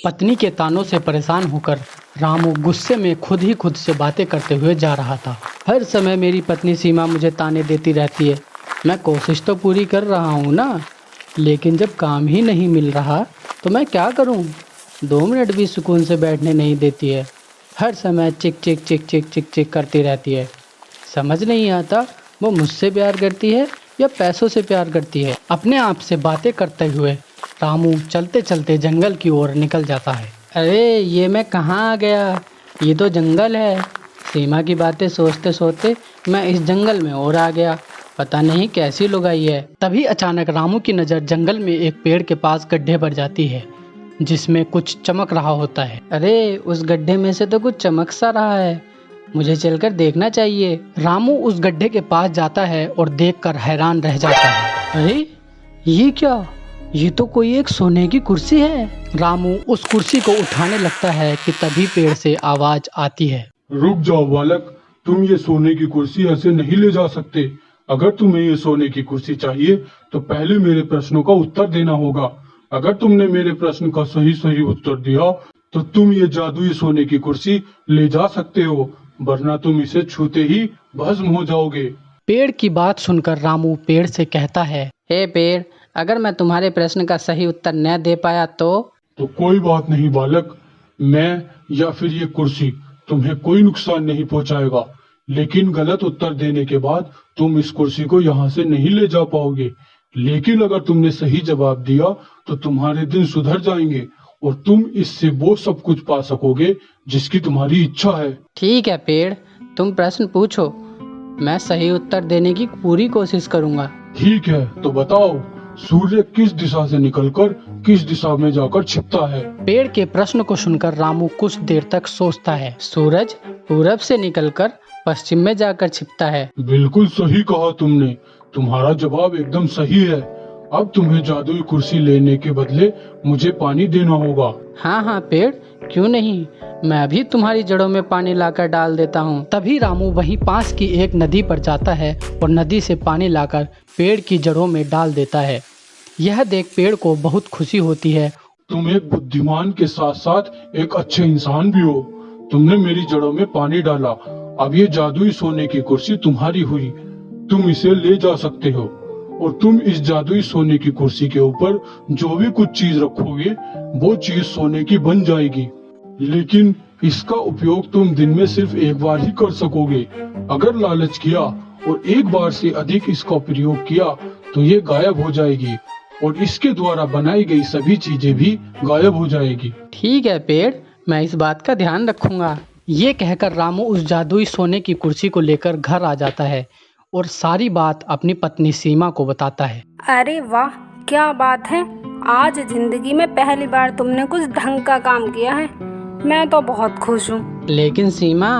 पत्नी के तानों से परेशान होकर रामू गुस्से में खुद से बातें करते हुए जा रहा था। हर समय मेरी पत्नी सीमा मुझे ताने देती रहती है। मैं कोशिश तो पूरी कर रहा हूँ ना, लेकिन जब काम ही नहीं मिल रहा तो मैं क्या करूँ। 2 मिनट भी सुकून से बैठने नहीं देती है। हर समय चिक चिक चिक चिक चिक चिक करती रहती है। समझ नहीं आता वो मुझसे प्यार करती है या पैसों से प्यार करती है। अपने आप से बातें करते हुए रामू चलते चलते जंगल की ओर निकल जाता है। अरे ये मैं कहाँ आ गया, ये तो जंगल है। सीमा की बातें सोचते सोचते मैं इस जंगल में और आ गया। पता नहीं कैसी लुगाई है। तभी अचानक रामू की नज़र जंगल में एक पेड़ के पास गड्ढे पर जाती है जिसमें कुछ चमक रहा होता है। अरे उस गड्ढे में से तो कुछ चमक सा रहा है, मुझे चलकर देखना चाहिए। रामू उस गड्ढे के पास जाता है और देखकर हैरान रह जाता है। अरे ये क्या, ये तो कोई एक सोने की कुर्सी है। रामू उस कुर्सी को उठाने लगता है कि तभी पेड़ से आवाज आती है। रुक जाओ बालक, तुम ये सोने की कुर्सी ऐसे नहीं ले जा सकते। अगर तुम्हें ये सोने की कुर्सी चाहिए तो पहले मेरे प्रश्नों का उत्तर देना होगा। अगर तुमने मेरे प्रश्न का सही उत्तर दिया तो तुम ये जादुई सोने की कुर्सी ले जा सकते हो, वरना तुम इसे छूते ही भस्म हो जाओगे। पेड़ की बात सुनकर रामू पेड़ से कहता है, हे पेड़, अगर मैं तुम्हारे प्रश्न का सही उत्तर न दे पाया तो कोई बात नहीं बालक, मैं या फिर ये कुर्सी तुम्हें कोई नुकसान नहीं पहुंचाएगा। लेकिन गलत उत्तर देने के बाद तुम इस कुर्सी को यहाँ से नहीं ले जा पाओगे। लेकिन अगर तुमने सही जवाब दिया तो तुम्हारे दिन सुधर जाएंगे और तुम इससे वो सब कुछ पा सकोगे जिसकी तुम्हारी इच्छा है। ठीक है पेड़, तुम प्रश्न पूछो, मैं सही उत्तर देने की पूरी कोशिश करूंगा। ठीक है, तो बताओ, सूर्य किस दिशा से निकलकर किस दिशा में जाकर छिपता है? पेड़ के प्रश्न को सुनकर रामू कुछ देर तक सोचता है। सूरज पूरब से निकलकर पश्चिम में जाकर छिपता है। बिल्कुल सही कहा तुमने, तुम्हारा जवाब एकदम सही है। अब तुम्हें जादुई कुर्सी लेने के बदले मुझे पानी देना होगा। हाँ हाँ पेड़, क्यों नहीं, मैं अभी तुम्हारी जड़ों में पानी लाकर डाल देता हूँ। तभी रामू वहीं पास की एक नदी पर जाता है और नदी से पानी लाकर पेड़ की जड़ों में डाल देता है। यह देख पेड़ को बहुत खुशी होती है। तुम एक बुद्धिमान के साथ साथ एक अच्छे इंसान भी हो। तुमने मेरी जड़ों में पानी डाला, अब ये जादुई सोने की कुर्सी तुम्हारी हुई। तुम इसे ले जा सकते हो और तुम इस जादुई सोने की कुर्सी के ऊपर जो भी कुछ चीज रखोगे वो चीज सोने की बन जाएगी। लेकिन इसका उपयोग तुम दिन में सिर्फ एक बार ही कर सकोगे। अगर लालच किया और एक बार से अधिक इसका प्रयोग किया तो ये गायब हो जाएगी और इसके द्वारा बनाई गई सभी चीजें भी गायब हो जाएगी। ठीक है पेड़, मैं इस बात का ध्यान रखूंगा। ये कहकर रामू उस जादुई सोने की कुर्सी को लेकर घर आ जाता है और सारी बात अपनी पत्नी सीमा को बताता है। अरे वाह, क्या बात है, आज जिंदगी में पहली बार तुमने कुछ ढंग का काम किया है। मैं तो बहुत खुश हूँ। लेकिन सीमा,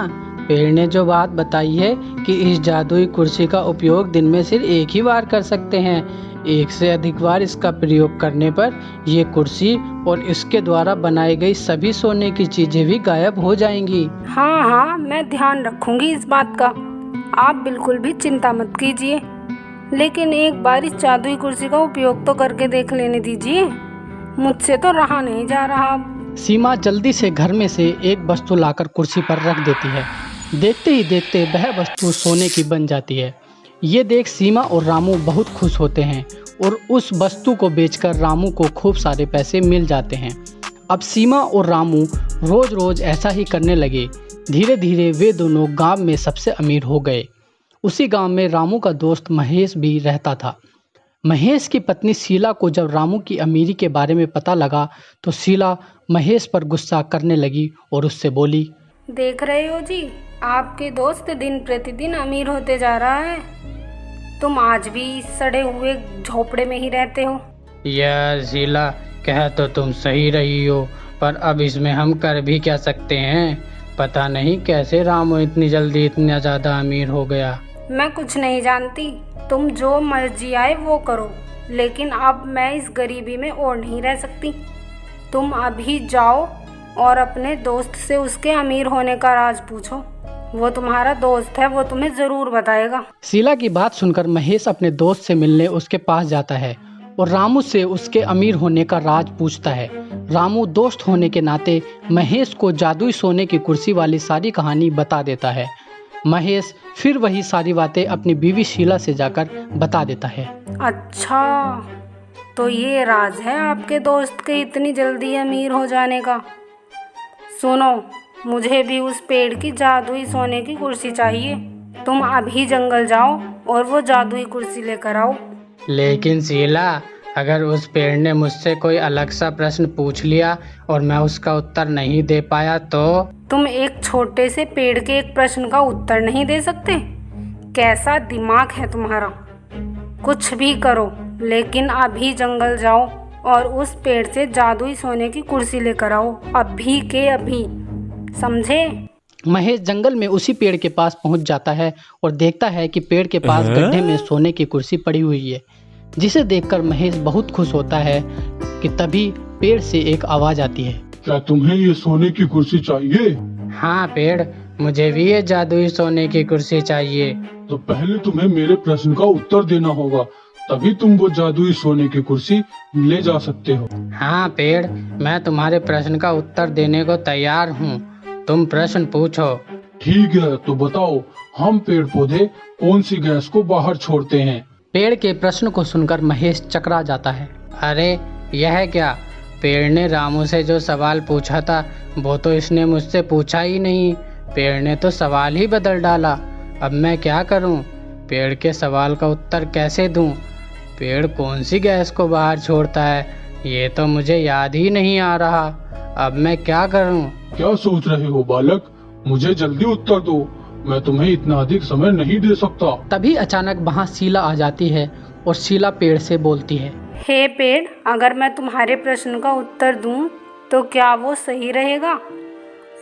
पेड़ ने जो बात बताई है कि इस जादुई कुर्सी का उपयोग दिन में सिर्फ एक ही बार कर सकते हैं, एक से अधिक बार इसका प्रयोग करने पर ये कुर्सी और इसके द्वारा बनाई गई सभी सोने की चीजें भी गायब हो जाएंगी। हाँ हाँ, मैं ध्यान रखूंगी इस बात का। आप बिल्कुल भी चिंता मत कीजिए, लेकिन एक बार इस जादुई कुर्सी का उपयोग तो करके देख लेने दीजिए, मुझसे तो रहा नहीं जा रहा। सीमा जल्दी से घर में से एक वस्तु लाकर कुर्सी पर रख देती है। देखते ही देखते वह वस्तु सोने की बन जाती है। ये देख सीमा और रामू बहुत खुश होते हैं और उस वस्तु को बेचकर रामू को खूब सारे पैसे मिल जाते हैं। अब सीमा और रामू रोज रोज ऐसा ही करने लगे। धीरे धीरे वे दोनों गांव में सबसे अमीर हो गए। उसी गांव में रामू का दोस्त महेश भी रहता था। महेश की पत्नी शीला को जब रामू की अमीरी के बारे में पता लगा तो शीला महेश पर गुस्सा करने लगी और उससे बोली, देख रहे हो जी, आपके दोस्त दिन प्रतिदिन अमीर होते जा रहा है। तुम आज भी इस सड़े हुए झोपड़े में ही रहते हो। यार शीला, कह तो तुम सही रही हो, पर अब इसमें हम कर भी क्या सकते हैं। पता नहीं कैसे रामू इतनी जल्दी इतना ज़्यादा अमीर हो गया। मैं कुछ नहीं जानती, तुम जो मर्जी आए वो करो, लेकिन अब मैं इस गरीबी में और नहीं रह सकती। तुम अभी जाओ और अपने दोस्त से उसके अमीर होने का राज पूछो। वो तुम्हारा दोस्त है, वो तुम्हें ज़रूर बताएगा। शीला की बात सुनकर महेश अपने दोस्त से मिलने उसके पास जाता है और रामू से उसके अमीर होने का राज पूछता है। रामू दोस्त होने के नाते महेश को जादुई सोने की कुर्सी वाली सारी कहानी बता देता है। महेश फिर वही सारी बातें अपनी बीवी शीला से जाकर बता देता है। अच्छा, तो ये राज है आपके दोस्त के इतनी जल्दी अमीर हो जाने का। सुनो, मुझे भी उस पेड़ की जादुई सोने की कुर्सी चाहिए। तुम अभी जंगल जाओ और वो जादुई कुर्सी लेकर आओ। लेकिन शीला, अगर उस पेड़ ने मुझसे कोई अलग सा प्रश्न पूछ लिया और मैं उसका उत्तर नहीं दे पाया तो? तुम एक छोटे से पेड़ के एक प्रश्न का उत्तर नहीं दे सकते? कैसा दिमाग है तुम्हारा? कुछ भी करो, लेकिन अभी जंगल जाओ और उस पेड़ से जादुई सोने की कुर्सी लेकर आओ, अभी के अभी, समझे? महेश जंगल में उसी पेड़ के पास पहुंच जाता है और देखता है कि पेड़ के पास गड्ढे में सोने की कुर्सी पड़ी हुई है, जिसे देखकर महेश बहुत खुश होता है कि तभी पेड़ से एक आवाज आती है। क्या तुम्हें ये सोने की कुर्सी चाहिए? हाँ पेड़, मुझे भी ये जादुई सोने की कुर्सी चाहिए। तो पहले तुम्हें मेरे प्रश्न का उत्तर देना होगा, तभी तुम वो जादुई सोने की कुर्सी ले जा सकते हो। हाँ पेड़, मैं तुम्हारे प्रश्न का उत्तर देने को तैयार हूँ, तुम प्रश्न पूछो। ठीक है, तो बताओ, हम पेड़ पौधे कौन सी गैस को बाहर छोड़ते हैं? पेड़ के प्रश्न को सुनकर महेश चकरा जाता है। अरे यह क्या, पेड़ ने रामू से जो सवाल पूछा था वो तो इसने मुझसे पूछा ही नहीं। पेड़ ने तो सवाल ही बदल डाला। अब मैं क्या करूं? पेड़ के सवाल का उत्तर कैसे दूं? पेड़ कौन सी गैस को बाहर छोड़ता है ये तो मुझे याद ही नहीं आ रहा। अब मैं क्या करूं? क्या सोच रहे हो बालक? मुझे जल्दी उत्तर दो, मैं तुम्हें इतना अधिक समय नहीं दे सकता। तभी अचानक वहाँ शीला आ जाती है और शीला पेड़ से बोलती है। हे पेड़, अगर मैं तुम्हारे प्रश्न का उत्तर दूं तो क्या वो सही रहेगा?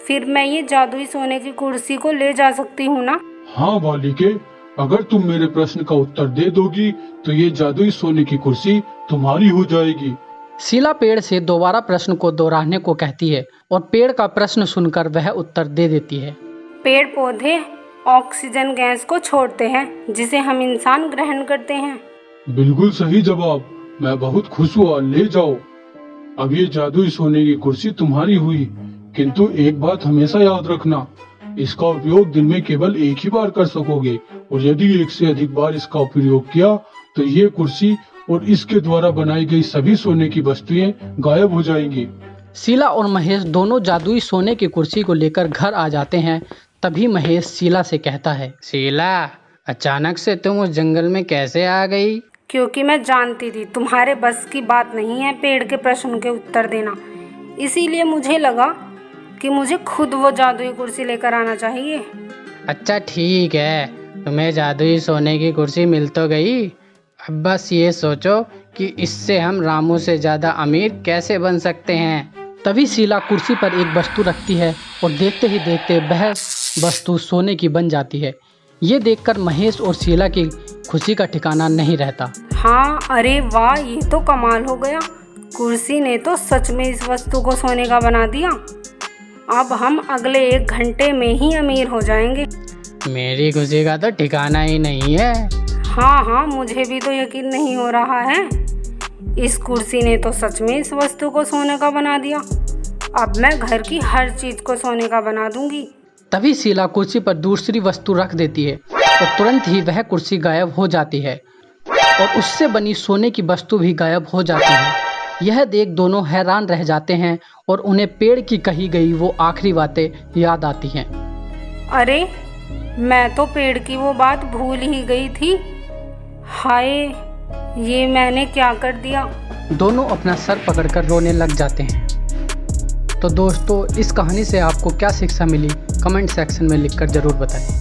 फिर मैं ये जादुई सोने की कुर्सी को ले जा सकती हूँ ना? हाँ बालिके, अगर तुम मेरे प्रश्न का उत्तर दे दोगी तो ये जादुई सोने की कुर्सी तुम्हारी हो जाएगी। शीला पेड़ से दोबारा प्रश्न को दोहराने को कहती है और पेड़ का प्रश्न सुनकर वह उत्तर दे देती है। पेड़ पौधे ऑक्सीजन गैस को छोड़ते हैं जिसे हम इंसान ग्रहण करते हैं। बिल्कुल सही जवाब, मैं बहुत खुश हुआ। ले जाओ, अब ये जादुई सोने की कुर्सी तुम्हारी हुई। किंतु एक बात हमेशा याद रखना, इसका उपयोग दिन में केवल एक ही बार कर सकोगे और यदि एक से अधिक बार इसका उपयोग किया तो ये कुर्सी और इसके द्वारा बनाई गई सभी सोने की वस्तुएं गायब हो जाएंगी। शीला और महेश दोनों जादुई सोने की कुर्सी को लेकर घर आ जाते हैं। तभी महेश शीला से कहता है। शीला, अचानक से तुम उस जंगल में कैसे आ गई? क्योंकि मैं जानती थी तुम्हारे बस की बात नहीं है पेड़ के प्रश्न के उत्तर देना, इसीलिए मुझे लगा कि मुझे खुद वो जादुई कुर्सी लेकर आना चाहिए। अच्छा ठीक है, तुम्हें जादुई सोने की कुर्सी मिल तो गई। अब बस ये सोचो कि इससे हम रामू से ज़्यादा अमीर कैसे बन सकते हैं। तभी शीला कुर्सी पर एक वस्तु रखती है और देखते ही देखते वह वस्तु सोने की बन जाती है। ये देखकर महेश और शीला की खुशी का ठिकाना नहीं रहता। हाँ, अरे वाह, ये तो कमाल हो गया। कुर्सी ने तो सच में इस वस्तु को सोने का बना दिया। अब हम अगले 1 घंटे में ही अमीर हो जाएंगे। मेरी खुशी का तो ठिकाना ही नहीं है। हाँ, मुझे भी तो यकीन नहीं हो रहा है। इस कुर्सी ने तो सच में इस वस्तु को सोने का बना दिया। अब मैं घर की हर चीज को सोने का बना दूंगी। तभी शीला कुर्सी पर दूसरी वस्तु रख देती है और तुरंत ही वह कुर्सी गायब हो जाती है और उससे बनी सोने की वस्तु भी गायब हो जाती है। यह देख दोनों हैरान रह जाते हैं और उन्हें पेड़ की कही गई वो आखिरी बातें याद आती हैं। अरे, मैं तो पेड़ की वो बात भूल ही गई थी। हाय, ये मैंने क्या कर दिया? दोनों अपना सर पकड़कर रोने लग जाते हैं। तो दोस्तों, इस कहानी से आपको क्या शिक्षा मिली, कमेंट सेक्शन में लिखकर ज़रूर बताएं।